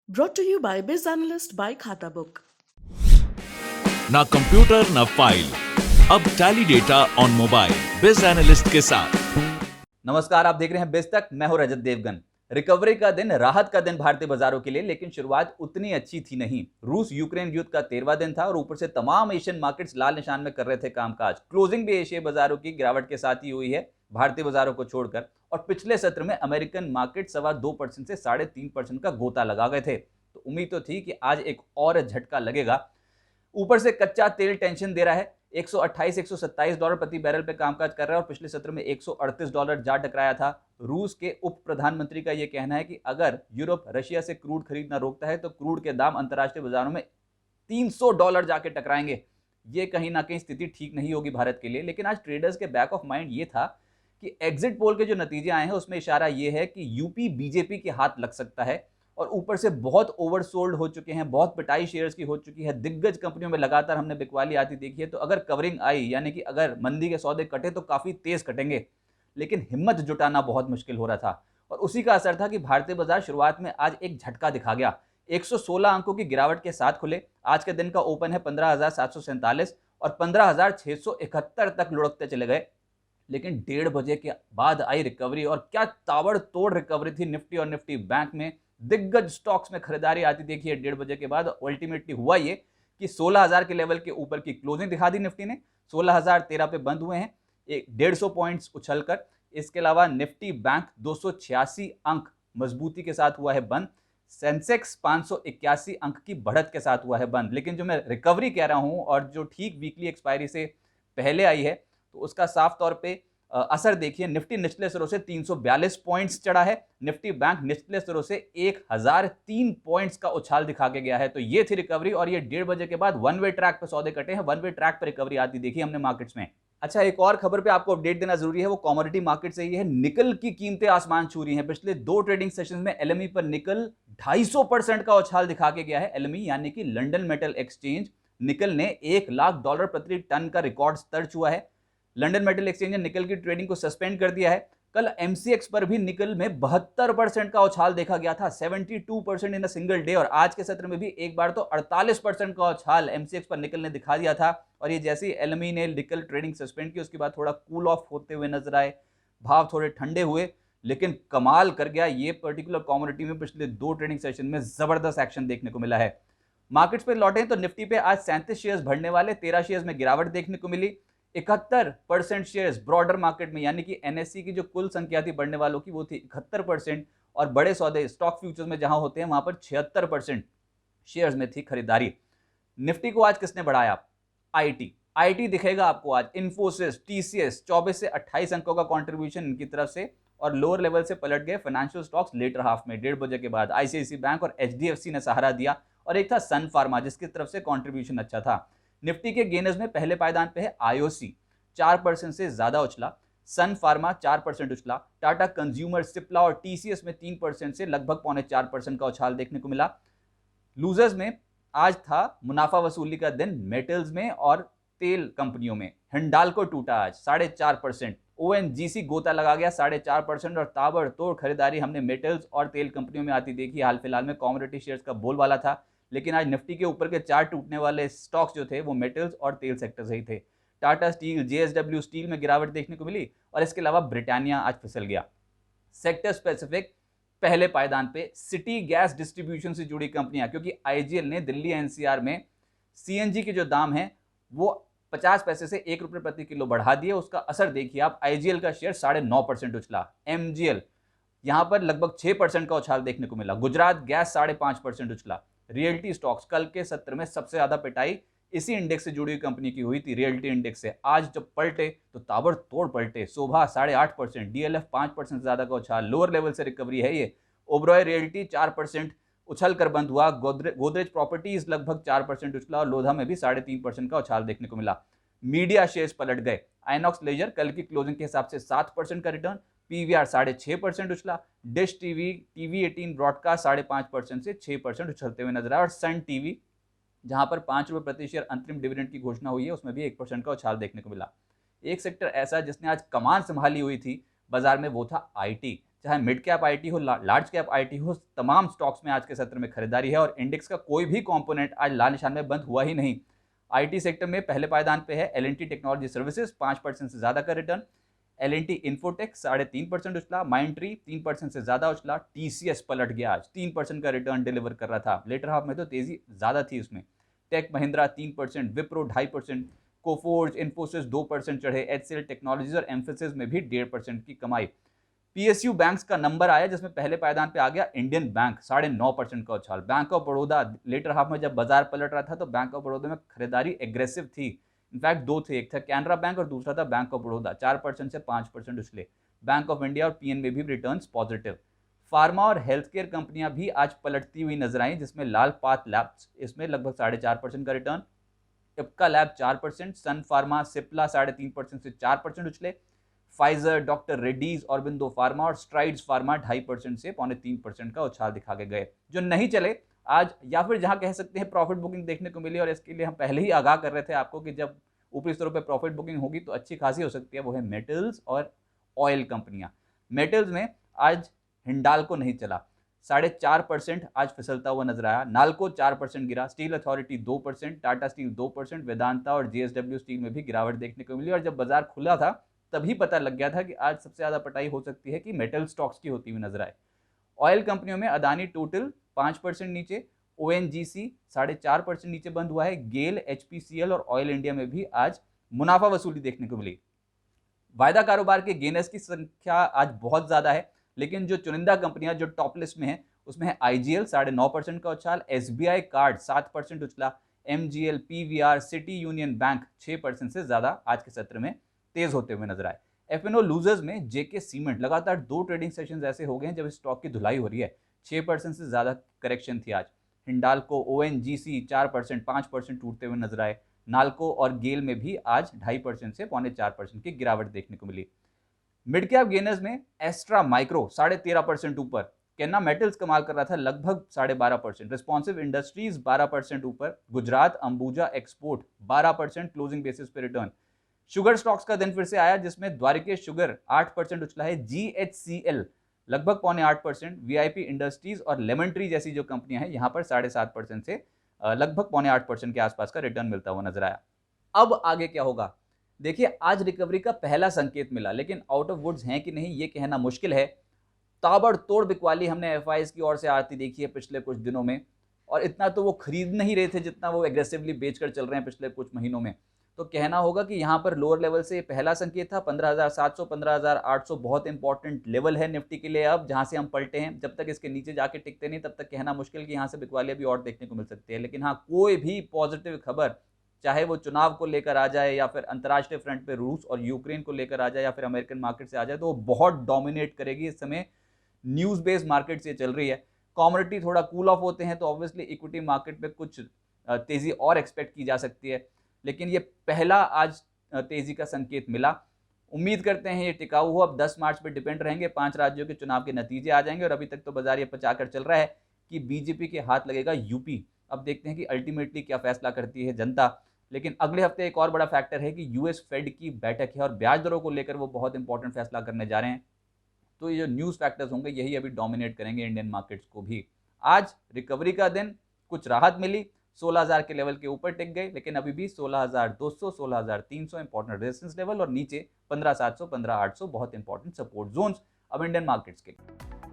Brought to you by Biz Analyst by Khata Book. ना computer ना file, अब tally data on mobile बिज analyst के साथ। नमस्कार, आप देख रहे हैं बिज तक। मैं हूं रजत देवगन। रिकवरी का दिन, राहत का दिन भारतीय बाजारों के लिए, लेकिन शुरुआत उतनी अच्छी थी नहीं। रूस यूक्रेन युद्ध का 13वां दिन था और ऊपर से तमाम एशियन मार्केट्स लाल निशान में कर रहे थे कामकाज। क्लोजिंग भी एशियाई बाजारों की गिरावट के साथ ही हुई है, भारतीय बाजारों को छोड़कर। और पिछले सत्र में अमेरिकन मार्केट 2.25% से 3.5% का गोता लगा गए थे। तो उम्मीद तो थी कि आज एक और झटका लगेगा। ऊपर से कच्चा तेल टेंशन दे रहा है। 128-127 डॉलर प्रति बैरल पे कामकाज कर रहा है और पिछले सत्र में 138 डॉलर जा टकराया था। रूस के उप प्रधानमंत्री का यह कहना है कि अगर यूरोप रशिया से क्रूड खरीदना रोकता है तो क्रूड के दाम अंतर्राष्ट्रीय बाजारों में 300 डॉलर जाके टकराएंगे। ये कहीं ना कहीं स्थिति ठीक नहीं होगी भारत के लिए। लेकिन आज ट्रेडर्स के बैक ऑफ माइंड ये था कि एग्जिट पोल के जो नतीजे आए हैं उसमें इशारा यह है कि यूपी बीजेपी के हाथ लग सकता है। और ऊपर से बहुत ओवरसोल्ड हो चुके हैं, बहुत पिटाई शेयर्स की हो चुकी है। दिग्गज कंपनियों में लगातार हमने बिकवाली आती देखी है। तो अगर कवरिंग आई, यानी कि अगर मंदी के सौदे कटे तो काफी तेज कटेंगे, लेकिन हिम्मत जुटाना बहुत मुश्किल हो रहा था। और उसी का असर था कि भारतीय बाजार शुरुआत में आज एक झटका दिखा गया। 116 अंकों की गिरावट के साथ खुले। आज के दिन का ओपन है 15,747 और 15,671 तक लुढ़कते चले गए। लेकिन 1:30 के बाद आई रिकवरी, और क्या ताबड़तोड़ रिकवरी थी निफ्टी और निफ्टी बैंक में। दिग्गज स्टॉक्स में खरीदारी आती देखी है 1:30 के बाद। अल्टीमेटली हुआ ये कि 16,000 के लेवल के ऊपर की क्लोजिंग दिखा दी निफ्टी ने। 16,013 पे बंद हुए हैं, 150 पॉइंट्स उछलकर। इसके अलावा निफ्टी बैंक 286 अंक मजबूती के साथ हुआ है बंद। सेंसेक्स 581 अंक की बढ़त के साथ हुआ है बंद। लेकिन जो मैं रिकवरी कह रहा हूं और जो ठीक वीकली एक्सपायरी से पहले आई है, तो उसका साफ तौर पे असर देखिए। निफ्टी निचले स्तरों से 342 पॉइंट्स चढ़ा है। निफ्टी बैंक निचले स्तरों से 1003 पॉइंट्स का उछाल दिखा के गया है। तो ये थी रिकवरी, और ये 1:30 के बाद वन वे ट्रैक पे सौदे कटे हैं। वन वे ट्रैक पे रिकवरी आती देखी हमने मार्केट्स में। अच्छा, एक और खबर पे आपको अपडेट देना जरूरी है, वो कमोडिटी मार्केट से ही है। निकल की कीमतें आसमान छू रही हैं। पिछले 2 ट्रेडिंग सेशंस में एलएमई पर निकल 250% का उछाल दिखा के गया है। एलएमई यानी कि लंदन मेटल एक्सचेंज, निकल ने $1,00,000 प्रति टन का रिकॉर्ड स्तर छुआ है। लंदन मेटल एक्सचेंज ने निकल की ट्रेडिंग को सस्पेंड कर दिया है। कल एमसीएक्स पर भी निकल में 72% का उछाल देखा गया था, 72% इन अ सिंगल डे। और आज के सत्र में भी एक बार तो 48% का उछाल एमसीएक्स पर निकल ने दिखा दिया था। और ये जैसे ही एलएमई ने निकल ट्रेडिंग सस्पेंड की, उसके बाद थोड़ा कूल ऑफ होते हुए नजर आए, भाव थोड़े ठंडे हुए। लेकिन कमाल कर गया ये पर्टिकुलर कमोडिटी में। पिछले 2 ट्रेडिंग सेशन में जबरदस्त एक्शन देखने को मिला है। मार्केट्स पे लौटे तो निफ्टी पे आज 37 शेयर्स बढ़ने वाले, 13 शेयर्स में गिरावट देखने को मिली। 71% शेयर्स ब्रॉडर मार्केट में, यानी कि एनएससी की जो कुल संख्या थी बढ़ने वालों की, वो थी 71%। और बड़े सौदे स्टॉक फ्यूचर्स में जहां होते हैं वहां पर 76% शेयर्स में थी खरीदारी। निफ्टी को आज किसने बढ़ाया? आईटी दिखेगा आपको आज। इन्फोसिस, टीसीएस 24 से 28 अंकों का कंट्रीब्यूशन इनकी तरफ से। और लोअर लेवल से पलट गए फाइनेंशियल स्टॉक्स लेटर हाफ में 1:30 के बाद। आईसीआईसी बैंक और एचडीएफसी ने सहारा दिया, और एक था सन फार्मा जिसकी तरफ से कंट्रीब्यूशन अच्छा था। निफ्टी के गेनर्स में पहले पायदान पे है आईओसी, 4% से ज्यादा उछला। सन फार्मा 4% उछला। टाटा कंज्यूमर, सिप्ला और टीसीएस में 3% से लगभग 3.25% का उछाल देखने को मिला। लूजर्स में आज था मुनाफा वसूली का दिन मेटल्स में और तेल कंपनियों में। हिंडाल्को टूटा आज 4.5%। ओएनजीसी गोता लगा गया 4.5%। और ताबड़तोड़ खरीदारी हमने मेटल्स और तेल कंपनियों में आती देखी। हाल फिलहाल में कमोडिटी शेयर्स का बोलबाला था, लेकिन आज निफ्टी के ऊपर के 4 टूटने वाले स्टॉक्स जो थे वो मेटल्स और तेल सेक्टर से ही थे। टाटा स्टील, जेएसडब्ल्यू स्टील में गिरावट देखने को मिली। और इसके अलावा ब्रिटानिया आज फिसल गया। सेक्टर स्पेसिफिक पहले पायदान पे सिटी गैस डिस्ट्रीब्यूशन से जुड़ी कंपनियां, क्योंकि आईजीएल ने दिल्ली एनसीआर में सीएनजी के जो दाम है वो 50 पैसे से 1 रुपये प्रति किलो बढ़ा दिए। उसका असर देखिए आप। आईजीएल का शेयर 9.5% उछला। एमजीएल यहां पर लगभग 6% का उछाल देखने को मिला। गुजरात गैस 5.5% उछला। रियल्टी स्टॉक्स, कल के सत्र में सबसे ज्यादा पिटाई इसी इंडेक्स से जुड़ी हुई कंपनी की हुई थी, रियल्टी इंडेक्स से। आज जब पलटे तो ताबड़तोड़ पलटे। शोभा 8.5%, डीएलएफ 5% से ज्यादा का उछाल। लोअर लेवल से रिकवरी है ये। ओबरॉय रियल्टी 4% उछल कर बंद हुआ। गोदरेज प्रॉपर्टीज लगभग 4% उछला। और लोधा में भी 3.5% का उछाल देखने को मिला। मीडिया शेयर्स पलट गए। आइनॉक्स लेजर कल की क्लोजिंग के हिसाब से 7% का रिटर्न। पीवीआर 6.5% उछला। डिश टीवी, टीवी 18 ब्रॉडकास्ट 5.5% से 6% उछलते हुए नजर आया। और सन टीवी जहां पर 5 रुपये प्रति शेयर अंतरिम डिविडेंड की घोषणा हुई है, उसमें भी 1% का उछाल देखने को मिला। एक सेक्टर ऐसा जिसने आज कमान संभाली हुई थी बाजार में, वो था आईटी। चाहे मिड कैप आईटी हो, लार्ज कैप आईटी हो, तमाम स्टॉक्स में आज के सत्र में खरीदारी है और इंडेक्स का कोई भी कंपोनेंट आज लाल निशान में बंद हुआ ही नहीं। आईटी सेक्टर में पहले पायदान पे है एल&टी टेक्नोलॉजी सर्विसेज 5% से ज्यादा का रिटर्न, एल&टी इन्फोटेक 3.5% उछला, माइंडट्री 3% से ज्यादा उछला, टीसीएस पलट गया, आज 3% का रिटर्न डिलीवर कर रहा था। लेटर हाफ में तो तेजी ज्यादा थी उसमें। टेक महिंद्रा 3%, विप्रो 2.5%, कोफोर्ज, इन्फोसिस 2% चढ़े, एचसीएल टेक्नोलॉजीज और एम्फेसिस में भी 1.5% की कमाई। पीएसयू बैंक्स का नंबर आया जिसमें पहले पायदान पे आ गया इंडियन बैंक 9.5% का उछाल। Bank of Baroda latter half में जब बाजार पलट रहा था तो बैंक ऑफ बड़ौदा में खरीदारी एग्रेसिव थी। इनफैक्ट दो थे, एक था कैनरा बैंक और दूसरा था बैंक ऑफ बड़ौदा, 4% से 5% उछले। बैंक ऑफ इंडिया और पीएन में भी रिटर्न्स पॉजिटिव। फार्मा और हेल्थ केयर कंपनियां भी आज पलटती हुई नजर आई, जिसमें लाल पाथ लैब्स इसमें लगभग 4.5% का return, Ipca lab 4%, Sun Pharma, Cipla 3.5% से 4% उछले, Pfizer, doctor Reddy's, Aurobindo Pharma और स्ट्राइड्स फार्मा 2.5% से 3.25% का उछाल दिखा के गए। जो नहीं चले आज, या फिर जहां कह सकते हैं प्रॉफिट बुकिंग देखने को मिली और इसके लिए हम पहले ही आगाह कर रहे थे आपको कि जब ऊपरी स्तरों पर प्रॉफिट बुकिंग होगी तो अच्छी खासी हो सकती है, वो है मेटल्स और ऑयल कंपनियां। मेटल्स में आज हिंडाल्को नहीं चला, 4.5% आज फिसलता हुआ नजर आया। नाल्को 4% गिरा, steel authority 2%, Tata steel 2%, Vedanta और जेएसडब्ल्यू स्टील में भी गिरावट देखने को मिली। और जब बाजार खुला था तभी पता लग गया था कि आज सबसे ज्यादा पटाई हो सकती है कि मेटल स्टॉक्स की होती हुई नजर आए। ऑयल कंपनियों में अदानी टोटल 5% नीचे, ओएनजीसी 4.5% नीचे बंद हुआ है। गेल, एचपीसीएल और ऑयल इंडिया में भी आज मुनाफा वसूली देखने को मिली। वायदा कारोबार के गेनर्स की संख्या आज बहुत ज्यादा है, लेकिन जो चुनिंदा कंपनियां जो टॉप लिस्ट में है उसमें है आईजीएल 9.5% का उछाल, एसबीआई कार्ड 7% उछला, MGL, PVR, City Union Bank 6% से ज्यादा आज के सत्र में तेज होते हुए नजर आए। एफएनओ लूजर्स में जेके सीमेंट लगातार 2 ट्रेडिंग सेशंस ऐसे हो गए हैं जब स्टॉक की धुलाई हो रही है, 6% से ज्यादा करेक्शन थी आज। हिंडाल्को, ओएनजीसी 4%, 5% टूटते हुए नजर आए। नाल्को और गेल में भी आज 2.5% से 4.25% की गिरावट देखने को मिली। मिड कैप गेनर्स में एस्ट्रा माइक्रो 13.5% ऊपर, केन्ना मेटल्स कमाल कर रहा था लगभग 12.5%, रिस्पॉन्सिव इंडस्ट्रीज 12% ऊपर, Gujarat Ambuja export 12% closing basis पे रिटर्न। शुगर स्टॉक्स का दिन फिर से आया जिसमें द्वारिकेश शुगर 8% उछला है, जीएचसीएल लगभग 7.5%, वीआईपी इंडस्ट्रीज और लेमन ट्री जैसी जो कंपनियां हैं यहां पर 7.5% से लगभग 8.5% के आसपास का रिटर्न मिलता हुआ नजर आया। अब आगे क्या होगा? देखिए, आज रिकवरी का पहला संकेत मिला, लेकिन आउट ऑफ वुड्स हैं कि नहीं ये कहना मुश्किल है। ताबड़तोड़ बिकवाली हमने एफआईएस की ओर से आती देखी है पिछले कुछ दिनों में, और इतना तो वो खरीद नहीं रहे थे जितना वो एग्रेसिवली बेचकर चल रहे हैं पिछले कुछ महीनों में। तो कहना होगा कि यहाँ पर लोअर लेवल से पहला संकेत था 15,700, 15,800 बहुत इंपॉर्टेंट लेवल है निफ्टी के लिए अब, जहाँ से हम पलटे हैं। जब तक इसके नीचे जाके टिकते नहीं तब तक कहना मुश्किल कि यहाँ से बिकवाली अभी और देखने को मिल सकती है। लेकिन हाँ, कोई भी पॉजिटिव खबर, चाहे वो चुनाव को लेकर आ जाए या फिर अंतर्राष्ट्रीय फ्रंट पे रूस और यूक्रेन को लेकर आ जाए या फिर अमेरिकन मार्केट से आ जाए, तो वो बहुत डोमिनेट करेगी। इस समय न्यूज बेस्ड मार्केट से चल रही है। कमोडिटी थोड़ा कूल ऑफ होते हैं तो ऑब्वियसली इक्विटी मार्केट पे कुछ तेजी और एक्सपेक्ट की जा सकती है, लेकिन ये पहला आज तेजी का संकेत मिला। उम्मीद करते हैं ये टिकाऊ हो। अब 10 मार्च पे डिपेंड रहेंगे, 5 राज्यों के चुनाव के नतीजे आ जाएंगे और अभी तक तो बाजार ये पचाकर चल रहा है कि बीजेपी के हाथ लगेगा यूपी। अब देखते हैं कि अल्टीमेटली क्या फैसला करती है जनता। लेकिन अगले हफ्ते एक और बड़ा फैक्टर है कि यूएस फेड की बैठक है और ब्याज दरों को लेकर वो बहुत इंपॉर्टेंट फैसला करने जा रहे हैं। तो ये जो न्यूज़ फैक्टर्स होंगे यही अभी डोमिनेट करेंगे इंडियन मार्केट्स को भी। आज रिकवरी का दिन, कुछ राहत मिली, 16,000 के लेवल के ऊपर टिक गए, लेकिन अभी भी 16,200, 16,300 इंपॉर्टेंट रेजिस्टेंस लेवल और नीचे 15,700, 15,800 बहुत इंपॉर्टेंट सपोर्ट जोन्स अब इंडियन मार्केट्स के लिए।